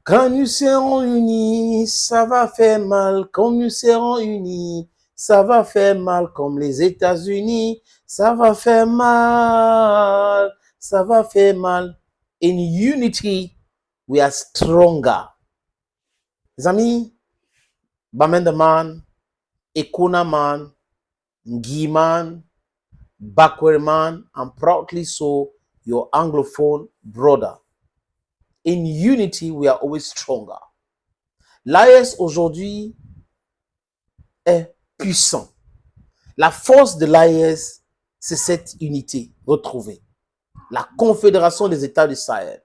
Quand nous serons unis, ça va faire mal. Quand nous serons unis, ça va faire mal. Comme les États-Unis, ça va faire mal. Ça va faire mal. In unity, we are stronger. Les amis, Bamendaman, Ekunaman, Ngiman, Backwardman, and proudly so, your Anglophone brother. In unity, we are always stronger. L'AES aujourd'hui est puissant. La force de l'AES, c'est cette unité retrouvée. La Confédération des États du Sahel.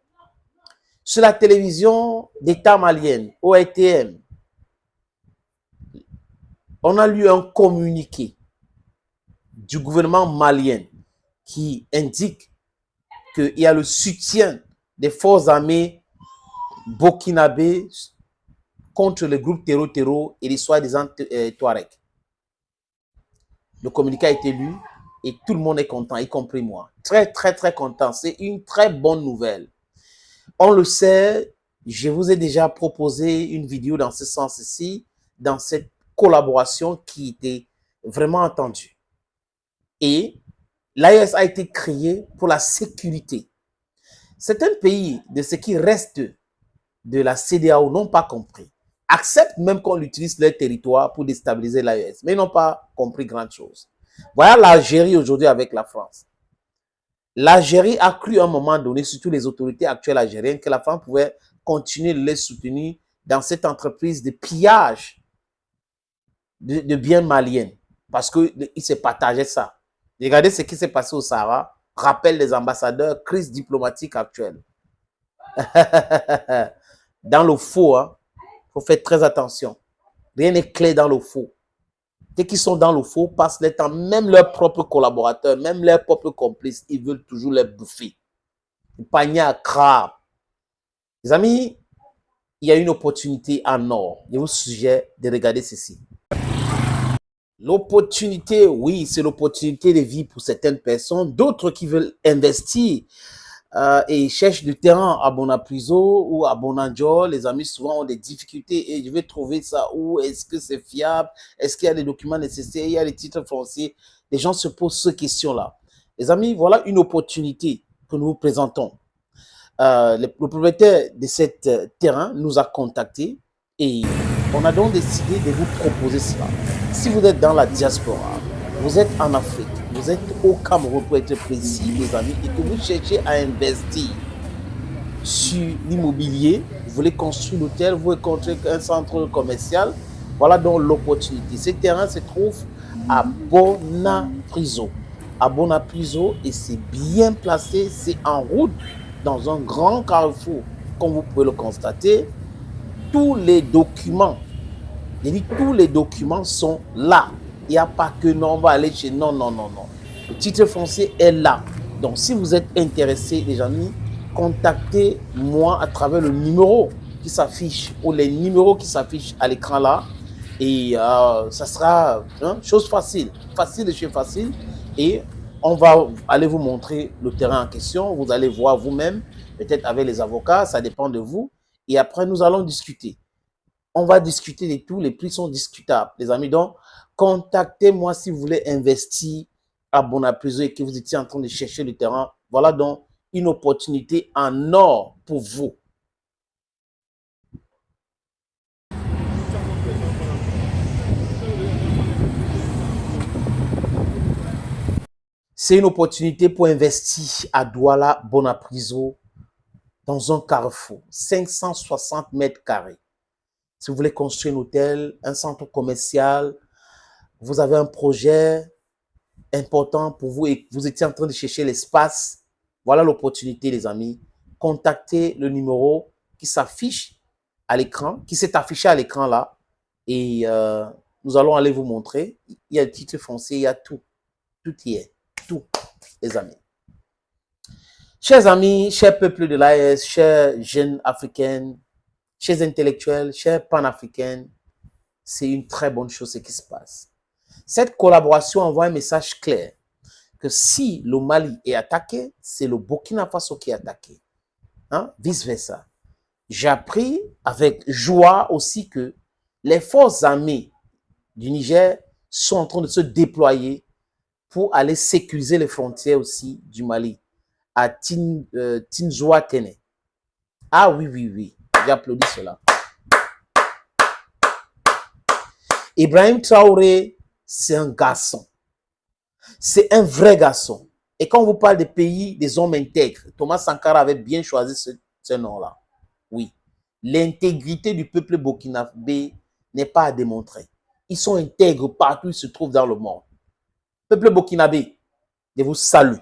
Sur la télévision d'État malienne, OETM, on a lu un communiqué du gouvernement malien qui indique qu'il y a le soutien des forces armées burkinabées contre les groupes terreau et les soi-disant Touaregs. Le communiqué a été lu et tout le monde est content, y compris moi. Très, très, très content. C'est une très bonne nouvelle. On le sait, je vous ai déjà proposé une vidéo dans ce sens-ci, dans cette collaboration qui était vraiment attendue. Et l'AES a été créé pour la sécurité. Certains pays de ce qui reste de la CEDEAO n'ont pas compris. Acceptent même qu'on utilise leur territoire pour déstabiliser l'AES, mais ils n'ont pas compris grand chose. Voilà l'Algérie aujourd'hui avec la France. L'Algérie a cru à un moment donné, surtout les autorités actuelles algériennes, que la France pouvait continuer de les soutenir dans cette entreprise de pillage de biens maliens, parce qu'ils se partageaient ça. Regardez ce qui s'est passé au Sahara, rappel des ambassadeurs, crise diplomatique actuelle. Dans le faux, il faut faire très attention. Rien n'est clair dans le faux. Dès qu'ils sont dans le faux, passent le temps, même leurs propres collaborateurs, même leurs propres complices, ils veulent toujours les bouffer. Panier à crabe. Les amis, il y a une opportunité en or. Je vous suggère de regarder ceci. L'opportunité, oui, c'est l'opportunité de vie pour certaines personnes. D'autres qui veulent investir et cherchent du terrain à Bonapriso ou à Bonanjo. Les amis souvent ont des difficultés et je vais trouver ça où, est-ce que c'est fiable, est-ce qu'il y a les documents nécessaires, il y a les titres fonciers. Les gens se posent ces questions-là. Les amis, voilà une opportunité que nous vous présentons. Le propriétaire de cet terrain nous a contactés et on a donc décidé de vous proposer cela. Si vous êtes dans la diaspora, vous êtes en Afrique, vous êtes au Cameroun pour être précis, les amis, et que vous cherchez à investir sur l'immobilier, vous voulez construire l'hôtel, vous voulez construire un centre commercial, voilà donc l'opportunité. Ce terrain se trouve à Bonapriso. À Bonapriso, et c'est bien placé, c'est en route dans un grand carrefour, comme vous pouvez le constater. Tous les documents, je dis tous les documents sont là. Il n'y a pas que non, on va aller chez non, non, non, non. Le titre foncier est là. Donc, si vous êtes intéressés, les amis, contactez-moi à travers le numéro qui s'affiche ou les numéros qui s'affichent à l'écran là. Et ça sera chose facile, facile de chez facile. Et on va aller vous montrer le terrain en question. Vous allez voir vous-même, peut-être avec les avocats, ça dépend de vous. Et après, nous allons discuter. On va discuter de tout, les prix sont discutables, les amis. Donc, contactez-moi si vous voulez investir à Bonapriso et que vous étiez en train de chercher le terrain. Voilà donc une opportunité en or pour vous. C'est une opportunité pour investir à Douala, Bonapriso, dans un carrefour, 560 mètres carrés. Si vous voulez construire un hôtel, un centre commercial, vous avez un projet important pour vous et vous étiez en train de chercher l'espace, voilà l'opportunité, les amis. Contactez le numéro qui s'affiche à l'écran, qui s'est affiché à l'écran là, et nous allons aller vous montrer. Il y a le titre foncier, il y a tout. Tout y est. Tout, les amis. Chers amis, chers peuples de l'AES, chers jeunes africains, chers intellectuels, chers panafricains, c'est une très bonne chose ce qui se passe. Cette collaboration envoie un message clair que si le Mali est attaqué, c'est le Burkina Faso qui est attaqué. Hein? Vice-versa. J'ai appris avec joie aussi que les forces armées du Niger sont en train de se déployer pour aller sécuriser les frontières aussi du Mali, à Tinzoatene. Ah oui, oui, oui, j'applaudis cela. Ibrahim Traoré, c'est un garçon. C'est un vrai garçon. Et quand on vous parle des pays, des hommes intègres, Thomas Sankara avait bien choisi ce nom-là. Oui. L'intégrité du peuple burkinabé n'est pas à démontrer. Ils sont intègres partout où ils se trouvent dans le monde. Peuple burkinabé, je vous salue.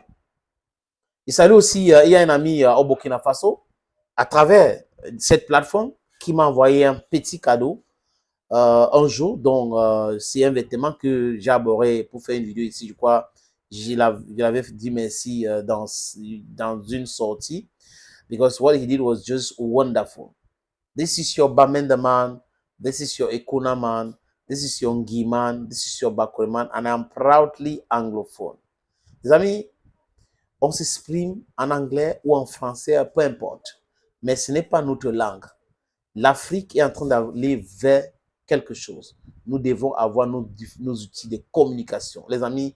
Je salue aussi, il y a un ami au Burkina Faso, à travers cette plateforme, qui m'a envoyé un petit cadeau un jour. Donc, c'est un vêtement que j'ai abordé pour faire une vidéo ici. Je crois, je l'avais dit merci dans une sortie. Because what he did was just wonderful. This is your Bamenda man. This is your Ekuna man. This is your Ngi man. This is your Bakure man. And I'm proudly anglophone. Les amis, on s'exprime en anglais ou en français, peu importe. Mais ce n'est pas notre langue. L'Afrique est en train d'aller vers quelque chose. Nous devons avoir nos outils de communication. Les amis,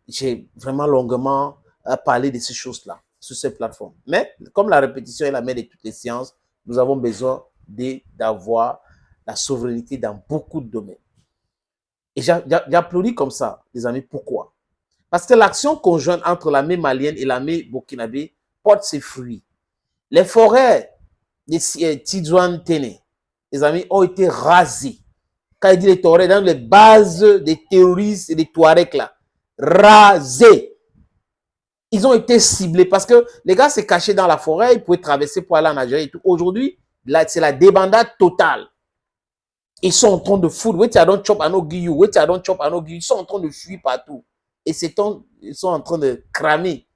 j'ai vraiment longuement parlé de ces choses-là sur ces plateformes. Mais comme la répétition est la mère de toutes les sciences, nous avons besoin d'avoir la souveraineté dans beaucoup de domaines. Et j'applaudis comme ça, les amis. Pourquoi? Parce que l'action conjointe entre l'armée malienne et l'armée burkinabé porte ses fruits. Les forêts de Tidjouane-Téné, les amis, ont été rasées. Quand il dit les forêts, dans les bases des terroristes et des Touaregs là, rasées. Ils ont été ciblés parce que les gars se cachaient dans la forêt, ils pouvaient traverser pour aller en Algérie et tout. Aujourd'hui, c'est la débandade totale. Ils sont en train de foutre. Ils sont en train de fuir partout. Et ils sont en train de cramer.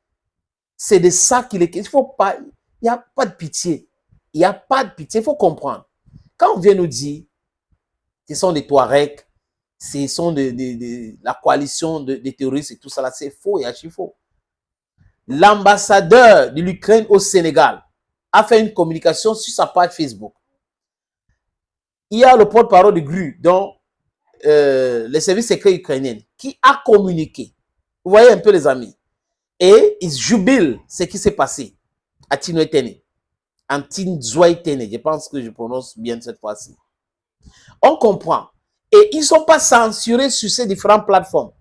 C'est de ça qu'il est. Il faut pas. Il n'y a pas de pitié. Il n'y a pas de pitié. Il faut comprendre. Quand on vient nous dire, ce sont des Touaregs, ce sont la coalition des terroristes et tout ça, c'est faux et archi faux. L'ambassadeur de l'Ukraine au Sénégal a fait une communication sur sa page Facebook. Il y a le porte-parole de GRU, dont les services secrets ukrainiens, qui a communiqué. Vous voyez un peu les amis. Et ils jubilent ce qui s'est passé à Tinzoatene. En Tinzoatene, je pense que je prononce bien cette fois-ci. On comprend. Et ils ne sont pas censurés sur ces différentes plateformes.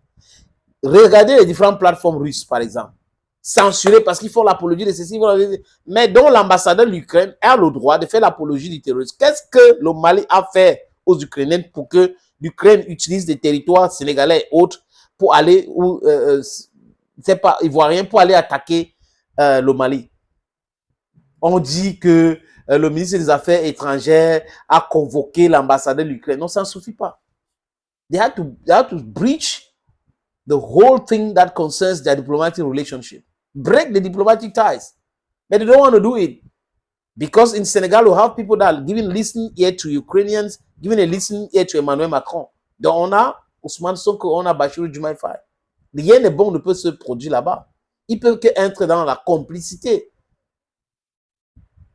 Regardez les différentes plateformes russes, par exemple. Censurés parce qu'ils font l'apologie de ceci. Mais dont l'ambassadeur de l'Ukraine a le droit de faire l'apologie du terrorisme. Qu'est-ce que le Mali a fait aux Ukrainiens pour que l'Ukraine utilise des territoires sénégalais et autres pour aller, c'est pas ivoirien, pour aller attaquer le Mali? On dit que le ministre des Affaires étrangères a convoqué l'ambassadeur de l'Ukraine. Non, ça ne suffit pas. They had to breach the whole thing that concerns their diplomatic relationship. Break the diplomatic ties. But they don't want to do it. Because in Senegal, we have people that are giving listening ear to Ukrainians, giving a listening ear to Emmanuel Macron. Donc, on a Ousmane Sonko, on a Bassirou Diomaye Faye. Rien de bon ne peut se produire là-bas. Ils peuvent qu'être dans la complicité.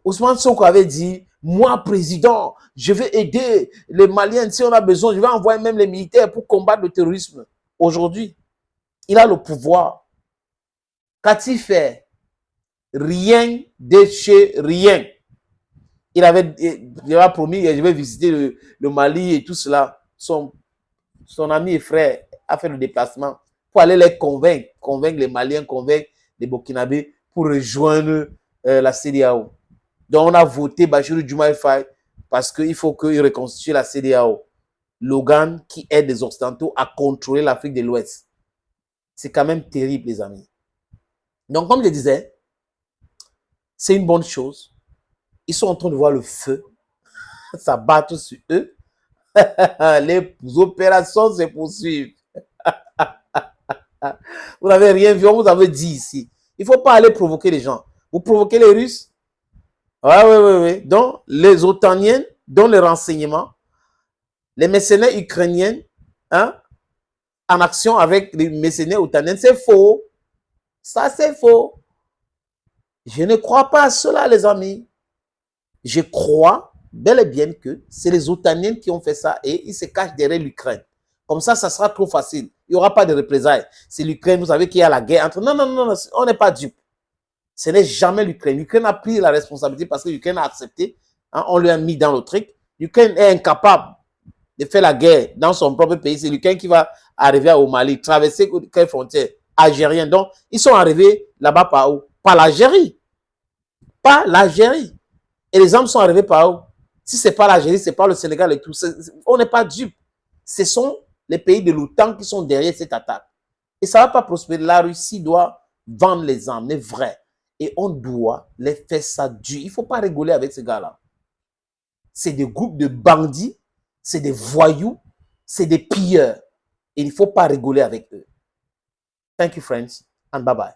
Ousmane Sonko avait dit, moi, président, je vais aider les Maliens. Si on a besoin, je vais envoyer même les militaires pour combattre le terrorisme. Aujourd'hui, il a le pouvoir. Qu'a-t-il fait? Rien de chez rien. Il avait promis, je vais visiter le Mali et tout cela. Son ami et frère a fait le déplacement pour aller les convaincre les Maliens, convaincre les Burkinabés pour rejoindre la CEDEAO. Donc, on a voté Bassirou Diomaye Faye parce qu'il faut qu'il reconstitue la CEDEAO. L'organe qui aide les Occidentaux à contrôler l'Afrique de l'Ouest. C'est quand même terrible, les amis. Donc, comme je disais, c'est une bonne chose. Ils sont en train de voir le feu s'abattre sur eux. Les opérations se poursuivent. Vous n'avez rien vu, on vous avait dit ici. Il ne faut pas aller provoquer les gens. Vous provoquez les Russes. Oui. Donc, les Otaniens, dont les renseignements, les mercenaires ukrainiens, hein, en action avec les mercenaires otaniens, c'est faux. Ça, c'est faux. Je ne crois pas à cela, les amis. Je crois bel et bien que c'est les Otaniens qui ont fait ça et ils se cachent derrière l'Ukraine. Comme ça sera trop facile. Il n'y aura pas de représailles. C'est l'Ukraine, vous savez qu'il y a la guerre entre... Non, non, non, non, on n'est pas dupe. Ce n'est jamais l'Ukraine. L'Ukraine a pris la responsabilité parce que l'Ukraine a accepté. Hein, on lui a mis dans le truc. L'Ukraine est incapable de faire la guerre dans son propre pays. C'est l'Ukraine qui va arriver au Mali, traverser quelle frontière algérienne. Donc, ils sont arrivés là-bas par où? Par l'Algérie. Pas l'Algérie. Et les hommes sont arrivés par où? Si ce n'est pas l'Algérie, ce n'est pas le Sénégal et tout. On n'est pas dupes. Ce sont les pays de l'OTAN qui sont derrière cette attaque. Et ça ne va pas prospérer. La Russie doit vendre les armes, mais vrai. Et on doit les faire ça dur. Il ne faut pas rigoler avec ces gars-là. C'est des groupes de bandits, c'est des voyous, c'est des pilleurs. Et il ne faut pas rigoler avec eux. Thank you, friends, and bye-bye.